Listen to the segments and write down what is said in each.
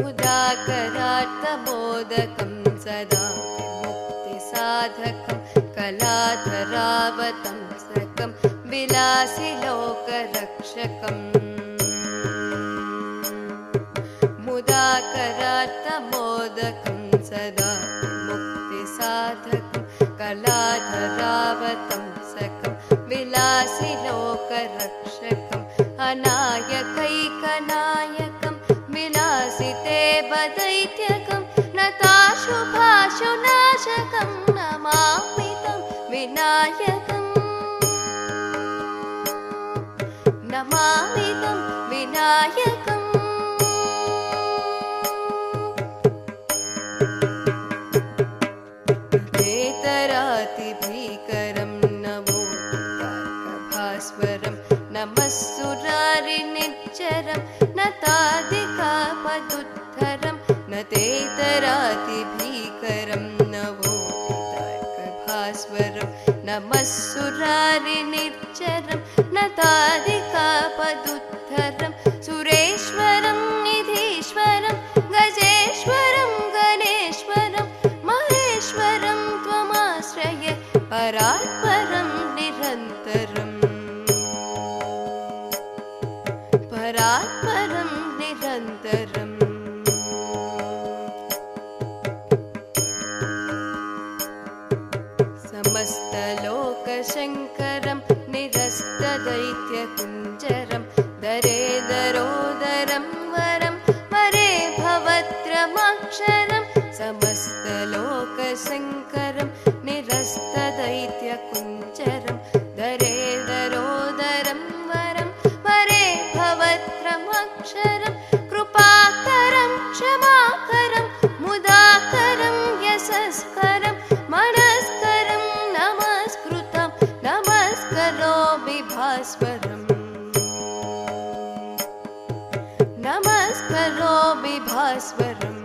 मुदाकरार्थमोदकं सदा मुक्तिसाधकं कलाधरावतं सकं विलासिलोकरक्षकम् मुदाकरार्थमोदकं सदा मुक्तिसाधकं कलाधरावतं सकं विलासिलोकरक्षकम् अनायकैकनायकं विलासिते वदैत्यकं नताशुभाशुनाशकं नमामि तं विनायकम् नमामि तं विनायकम् वेतरातिभीकरं नमो तारकभास्वरं नमः सुरारिनिर्जरं नतादिकापदुद्धरं नतेतरातिभीकरं नमो तारकभास्वरं नमः सुरारिनिर्जरं नतादिकापदुद्धरं सुरेश्वरं निधीश्वरं गजेश्वरं गणेश्वरं महेश्वरं त्वमाश्रये परात्परं निरन्तरम् परात्परं निरन्तरम् समस्तलोकशङ्करं निरस्तदैत्यकुञ्जरं दरेदरोदरं वरं वरे भवत्रमक्षरं समस्तलोकशङ्करं निरस्तदैत्यकुञ्जरं दरेदरोदरं वरं वरे भवत्रमक्षरं कृपाकरं क्षमाकरं मुदाकरं यशस्करं मनस्करं नमस्कृतं नमस्करोमि भास्वरम् नमस्करोमि भास्वरम्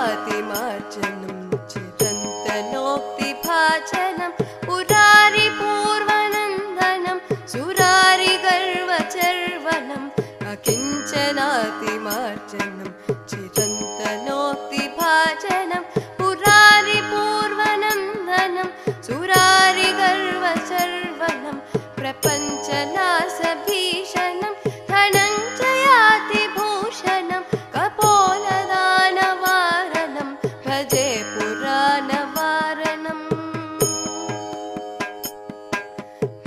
अकिञ्चनातिमार्जनं चिरन्तनोक्तिभाजनं पुरारिपूर्वनन्दनं सुरारिगर्वचर्वणम् अकिञ्चनातिमार्जनं चिरन्तनोक्तिभाजनं पुरारिपूर्वनन्दनं सुरारिगर्वचर्वणं प्रपञ्चनाशभीषणं धनञ्जयातिभूषणं कपोलदानवारणं भजे पुराणवारणम्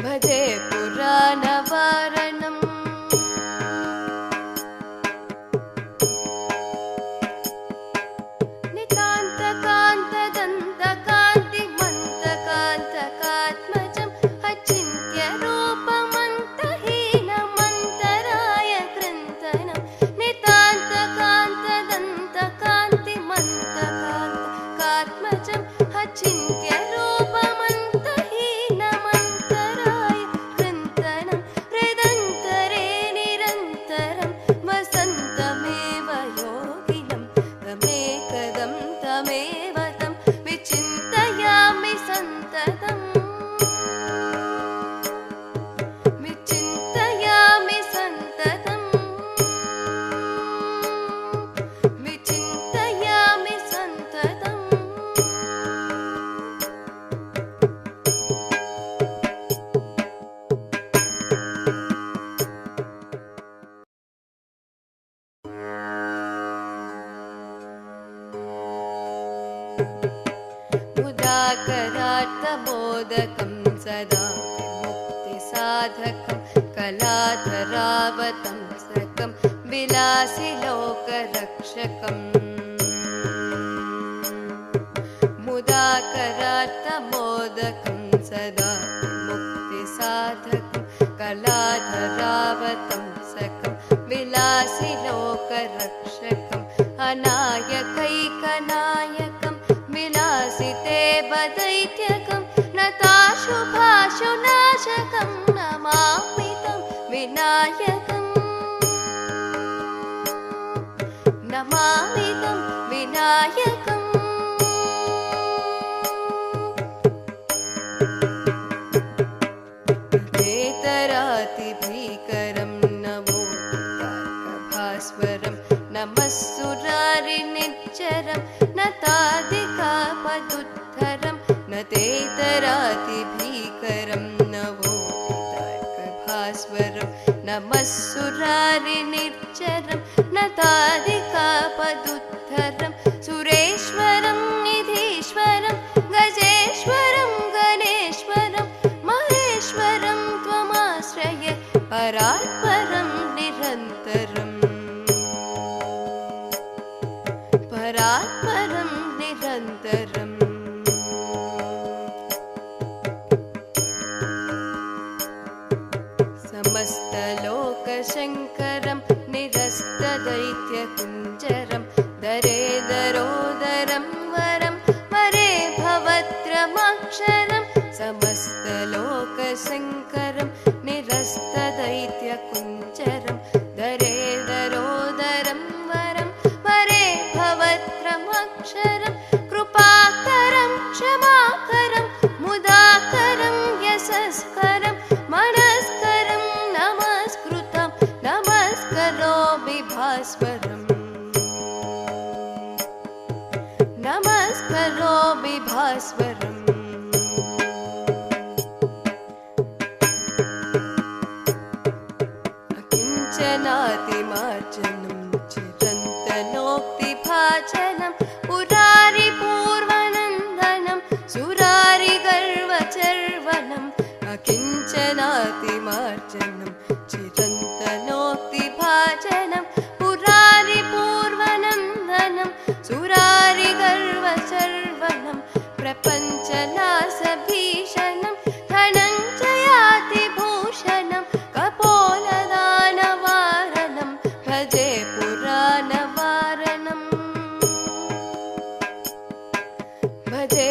भजे पुराणवारणम् नितान्तकान्तदन्तकान्तिमन्तकान्तकात्मजं अचिन्त्यरूपमन्तहीनमन्तराय कृन्तनं नितान्तकान्तदन्तकान्तिमन्तकात्मजं अचिन्त्यरूपमन्तहीनमन्तराय कृन्तनं हृदन्तरे निरन्तरं वसन्तमेव योगिनं तमेकदं तमेव तं विचिन्तयामि सन्ततम् विचिन्तयामि सन्ततम् विचिन्तयामि सन्ततम् मुदाकरार्थमोदकं सदा मुक्तिसाधकं कलाधरावतं सकं विलासिलोकरक्षकम् मुदाकरार्थमोदकं सदा मुक्तिसाधकं कलाधरावतं सकं विलासिलोकरक्षकम् अनायकैकनायकं विलासिते वदैत्यकं नताशुभाशुनाशकं नमामि तं विनायकम् नमामि तं विनायकम् पदुत्थरं न तेतरातिभीकरं नवोदितार्कभास्वरं नमः सुरारिनिर्जरं न तादिकापदुत्थरं सुरेश्वरं निधीश्वरं गजेश्वरं गणेश्वरं महेश्वरं त्वमाश्रये परात्परं निरन्तरम् परात्परं निरन्तरम् समस्तलोकशङ्करं निरस्तदैत्यकुञ्जरं दरेदरोदरं वरं वरे भवत्रमक्षरं समस्तलोकशङ्करं निरस्तदैत्यकुञ्जरं दरेदरोदरं वरं वरे भवत्रमक्षरं कृपाकरं क्षमाकरं मुदाकरं यशस्करं मनस्करं नमस्कृतं नमस्करोमि भास्वरम् नमस्करोमि भास्वरम् अकिञ्चनातिमार्जनं चिरन्तनोक्तिभाजनं पुरारिपूर्वनन्दनं सुरारिगर्वचर्वणम् अकिञ्चनातिमार्जनं चिरन्तनोक्तिभाजनं पुरारिपूर्वनन्दनं सुरारिगर्वचर्वणं प्रपञ्चनाशभीषणं धनञ्जयातिभूषणं कपोलदानवारणं भजे पुराणवारणम् भजे